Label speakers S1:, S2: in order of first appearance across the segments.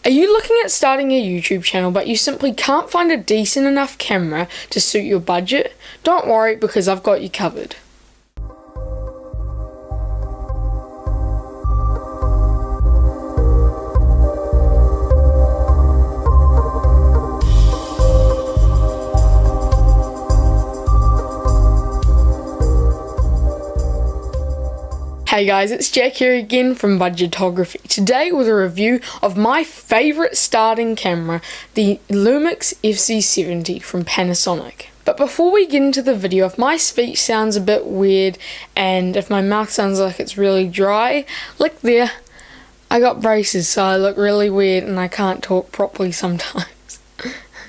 S1: Are you looking at starting a YouTube channel but you simply can't find a decent enough camera to suit your budget? Don't worry, because I've got you covered. Hey guys, it's Jack here again from Budgetography. Today with a review of my favourite starting camera, the Lumix FZ-70 from Panasonic. But before we get into the video, if my speech sounds a bit weird and if my mouth sounds like it's really dry, look there, I got braces so I look really weird and I can't talk properly sometimes.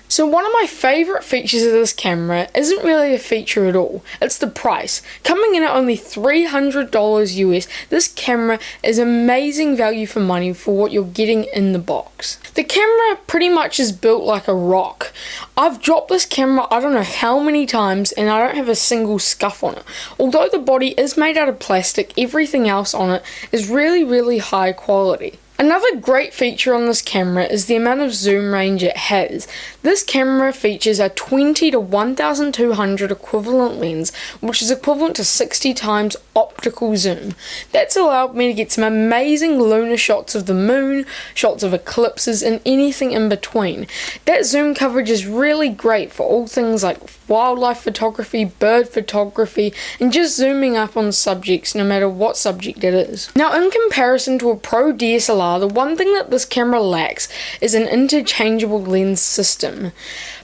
S1: So one of my favourite features of this camera isn't really a feature at all, it's the price. Coming in at only $300 US, this camera is amazing value for money for what you're getting in the box. The camera pretty much is built like a rock. I've dropped this camera I don't know how many times and I don't have a single scuff on it. Although the body is made out of plastic, everything else on it is really high quality. Another great feature on this camera is the amount of zoom range it has. This camera features a 20 to 1200 equivalent lens, which is equivalent to 60 times optical zoom. That's allowed me to get some amazing lunar shots of the moon, shots of eclipses, and anything in between. That zoom coverage is really great for all things like wildlife photography, bird photography, and just zooming up on subjects no matter what subject it is. Now, in comparison to a pro DSLR, the one thing that this camera lacks is an interchangeable lens system.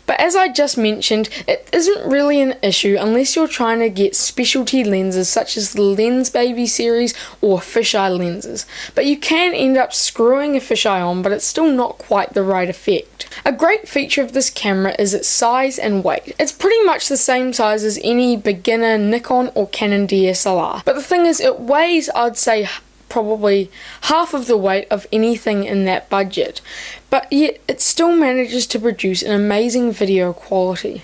S1: But as I just mentioned, it isn't really an issue unless you're trying to get specialty lenses such as the Lens Baby series or fisheye lenses. But you can end up screwing a fisheye on, but it's still not quite the right effect. A great feature of this camera is its size and weight. It's pretty much the same size as any beginner Nikon or Canon DSLR. But the thing is, it weighs, I'd say, probably half of the weight of anything in that budget, but yet it still manages to produce an amazing video quality.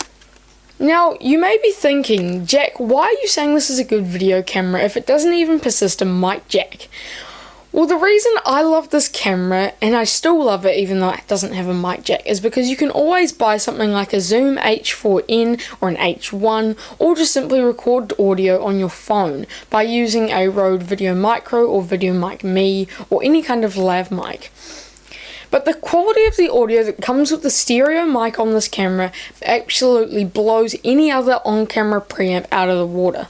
S1: Now, you may be thinking, Jack, why are you saying this is a good video camera if it doesn't even persist a mic jack? Well, the reason I love this camera, and I still love it even though it doesn't have a mic jack, is because you can always buy something like a Zoom H4n or an H1, or just simply record audio on your phone by using a Rode Video Micro or Video Mic Me or any kind of lav mic. But the quality of the audio that comes with the stereo mic on this camera absolutely blows any other on-camera preamp out of the water.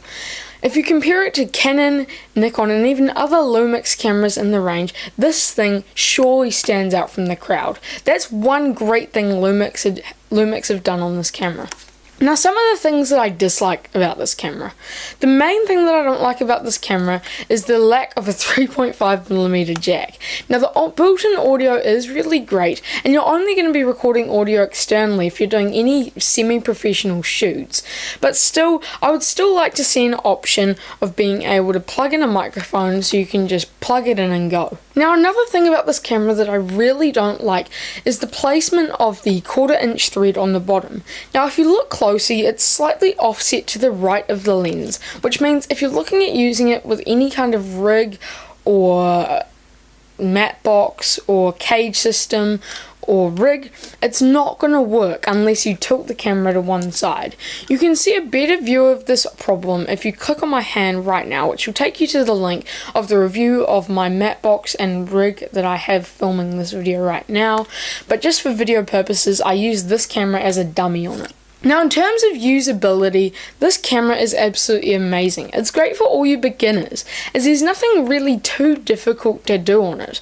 S1: If you compare it to Canon, Nikon, and even other Lumix cameras in the range, this thing surely stands out from the crowd. That's one great thing Lumix have done on this camera. Now, some of the things that I dislike about this camera. The main thing that I don't like about this camera is the lack of a 3.5mm jack. Now, the built-in audio is really great, and you're only going to be recording audio externally if you're doing any semi-professional shoots. But still, I would still like to see an option of being able to plug in a microphone so you can just plug it in and go. Now, another thing about this camera that I really don't like is the placement of the 1/4 inch thread on the bottom. Now, if you look closely, it's slightly offset to the right of the lens, which means if you're looking at using it with any kind of rig or matte box or cage system or rig, it's not going to work unless you tilt the camera to one side. You can see a better view of this problem if you click on my hand right now, which will take you to the link of the review of my matte box and rig that I have filming this video right now. But just for video purposes, I use this camera as a dummy on it. Now, in terms of usability, this camera is absolutely amazing. It's great for all you beginners, as there's nothing really too difficult to do on it.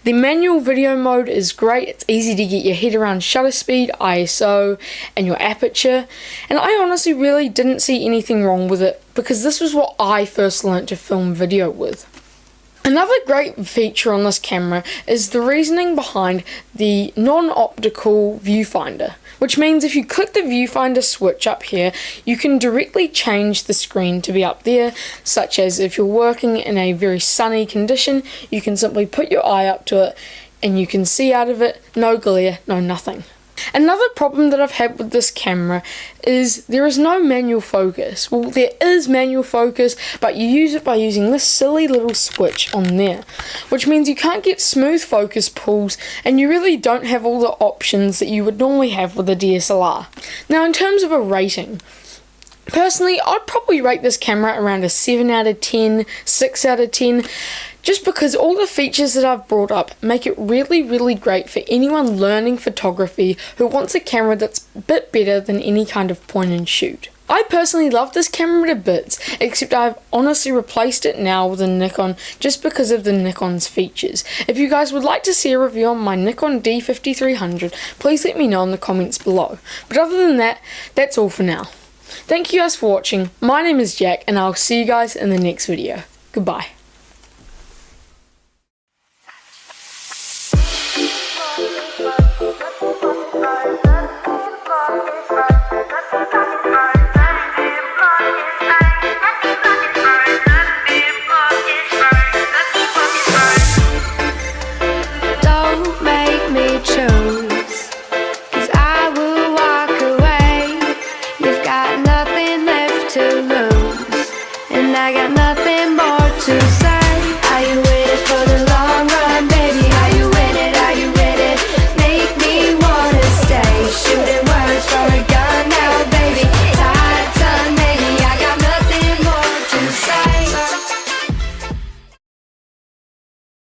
S1: The manual video mode is great. It's easy to get your head around shutter speed, ISO, and your aperture, and I honestly really didn't see anything wrong with it because this was what I first learnt to film video with. Another great feature on this camera is the reasoning behind the non-optical viewfinder, which means if you click the viewfinder switch up here, you can directly change the screen to be up there, such as if you're working in a very sunny condition, you can simply put your eye up to it and you can see out of it, no glare, no nothing. Another problem that I've had with this camera is there is no manual focus. Well, there is manual focus, but you use it by using this silly little switch on there, which means you can't get smooth focus pulls and you really don't have all the options that you would normally have with a DSLR. Now, in terms of a rating, personally, I'd probably rate this camera around a 7 out of 10, 6 out of 10, just because all the features that I've brought up make it really great for anyone learning photography who wants a camera that's a bit better than any kind of point and shoot. I personally love this camera to bits, except I've honestly replaced it now with a Nikon just because of the Nikon's features. If you guys would like to see a review on my Nikon D5300, please let me know in the comments below. But other than that, that's all for now. Thank you guys for watching. My name is Jack, and I'll see you guys in the next video. Goodbye.
S2: Don't make me choose, 'cause I will walk away. You've got nothing left to lose, and I got nothing